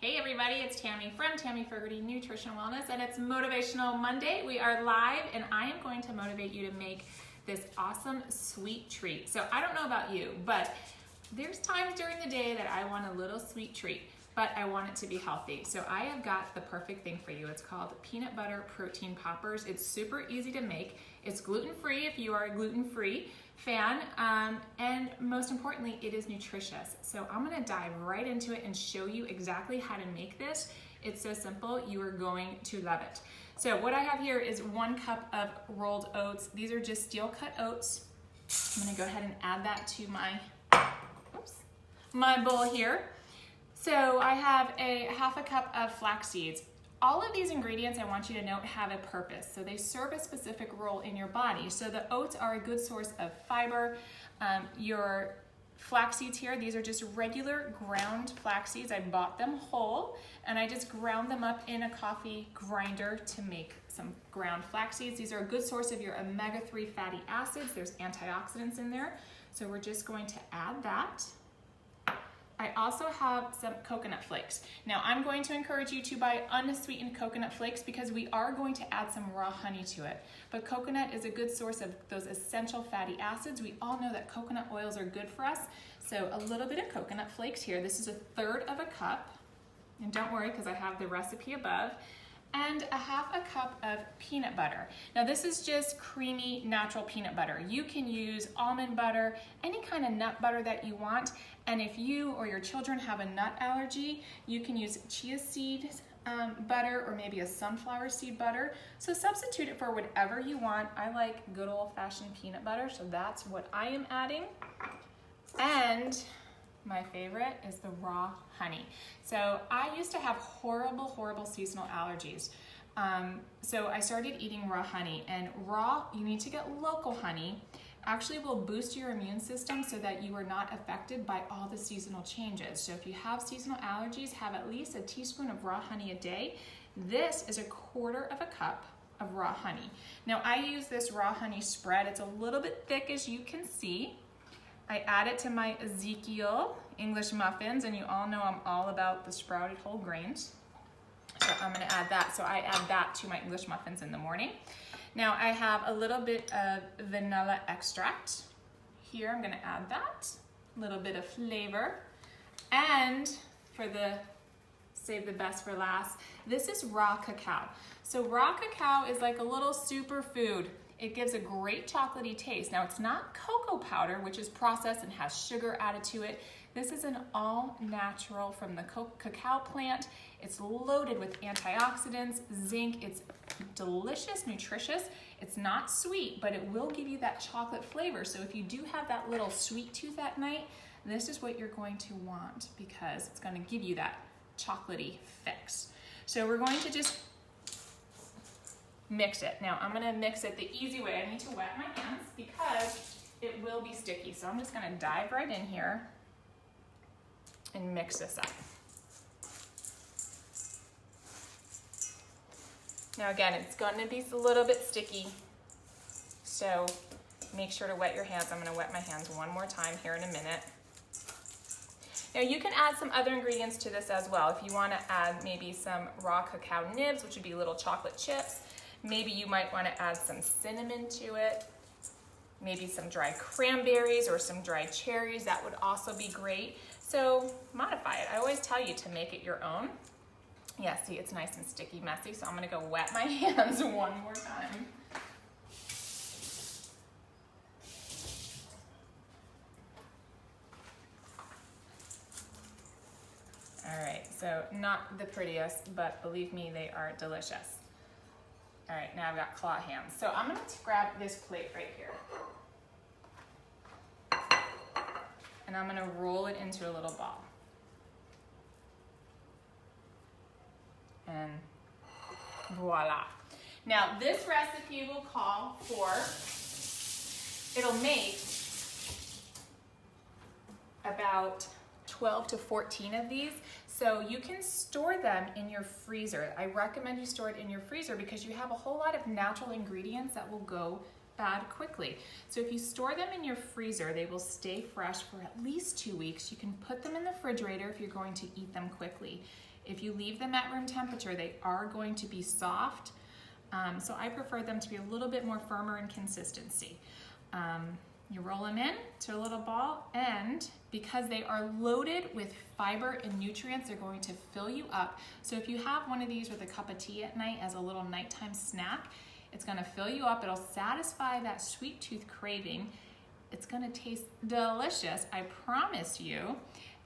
Hey everybody, it's Tammy from Tammy Fogarty Nutrition and Wellness, and it's Motivational Monday. We are live, and I am going to motivate you to make this awesome sweet treat. So I don't know about you, but there's times during the day that I want a little sweet treat, but I want it to be healthy. So I have got the perfect thing for you. It's called Peanut Butter Protein Poppers. It's super easy to make. It's gluten-free if you are a gluten-free fan, and most importantly, it is nutritious. So I'm gonna dive right into it and show you exactly how to make this. It's so simple, you are going to love it. So what I have here is 1 cup of rolled oats. These are just steel cut oats. I'm gonna go ahead and add that to my bowl here. So I have a 1/2 cup of flax seeds. All of these ingredients, I want you to note, have a purpose. So they serve a specific role in your body. So the oats are a good source of fiber. Your flax seeds here, these are just regular ground flax seeds. I bought them whole, and I just ground them up in a coffee grinder to make some ground flax seeds. These are a good source of your omega-3 fatty acids. There's antioxidants in there. So we're just going to add that. I also have some coconut flakes. Now I'm going to encourage you to buy unsweetened coconut flakes because we are going to add some raw honey to it. But coconut is a good source of those essential fatty acids. We all know that coconut oils are good for us. So a little bit of coconut flakes here. This is 1/3 cup. And don't worry because I have the recipe above. And a 1/2 cup of peanut butter. Now this is just creamy, natural peanut butter. You can use almond butter, any kind of nut butter that you want. And if you or your children have a nut allergy, you can use chia seed butter or maybe a sunflower seed butter. So substitute it for whatever you want. I like good old-fashioned peanut butter, so that's what I am adding. And my favorite is the raw honey. So I used to have horrible seasonal allergies. So I started eating raw honey, and raw, you need to get local honey, actually will boost your immune system so that you are not affected by all the seasonal changes. So if you have seasonal allergies, have at least a teaspoon of raw honey a day. This is 1/4 cup of raw honey. Now I use this raw honey spread. It's a little bit thick, as you can see. I add it to my Ezekiel English muffins, and you all know I'm all about the sprouted whole grains. So I'm gonna add that. So I add that to my English muffins in the morning. Now I have a little bit of vanilla extract. Here I'm gonna add that. A little bit of flavor. And for the save the best for last, this is raw cacao. So raw cacao is like a little superfood. It gives a great chocolatey taste. Now it's not cocoa powder, which is processed and has sugar added to it. This is an all natural from the cacao plant. It's loaded with antioxidants, zinc. It's delicious, nutritious. It's not sweet, but it will give you that chocolate flavor. So if you do have that little sweet tooth at night, this is what you're going to want because it's going to give you that chocolatey fix. So we're going to just mix it. Now I'm gonna mix it the easy way. I need to wet my hands because it will be sticky. So I'm just gonna dive right in here and mix this up. Now again, it's gonna be a little bit sticky, so make sure to wet your hands. I'm gonna wet my hands one more time here in a minute. Now you can add some other ingredients to this as well. If you wanna add maybe some raw cacao nibs, which would be little chocolate chips. Maybe you might want to add some cinnamon to it, maybe some dry cranberries or some dry cherries. That would also be great. So modify it. I always tell you to make it your own. Yeah, see, it's nice and sticky, messy, so I'm going to go wet my hands one more time. All right, so not the prettiest, but believe me, they are delicious. All right, now I've got claw hands. So I'm gonna grab this plate right here. And I'm gonna roll it into a little ball. And voila. Now this recipe will call for, it'll make about 12 to 14 of these. So you can store them in your freezer. I recommend you store it in your freezer because you have a whole lot of natural ingredients that will go bad quickly. So if you store them in your freezer, they will stay fresh for at least 2 weeks. You can put them in the refrigerator if you're going to eat them quickly. If you leave them at room temperature, they are going to be soft. So I prefer them to be a little bit more firmer in consistency. You roll them in to a little ball, and because they are loaded with fiber and nutrients, they're going to fill you up. So if you have one of these with a cup of tea at night as a little nighttime snack, it's gonna fill you up. It'll satisfy that sweet tooth craving. It's gonna taste delicious, I promise you.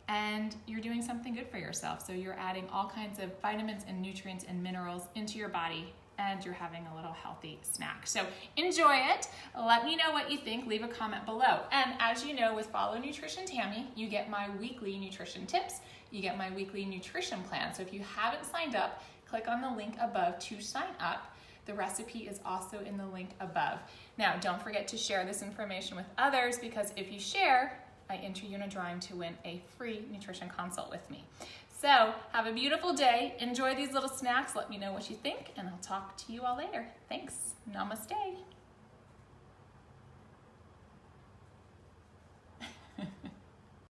And you're doing something good for yourself. So you're adding all kinds of vitamins and nutrients and minerals into your body, and you're having a little healthy snack. So enjoy it. Let me know what you think. Leave a comment below. And as you know, with Follow Nutrition Tammy, you get my weekly nutrition tips. You get my weekly nutrition plan. So if you haven't signed up, click on the link above to sign up. The recipe is also in the link above. Now, don't forget to share this information with others, because if you share, I enter you in a drawing to win a free nutrition consult with me. So have a beautiful day. Enjoy these little snacks. Let me know what you think, and I'll talk to you all later. Thanks. Namaste.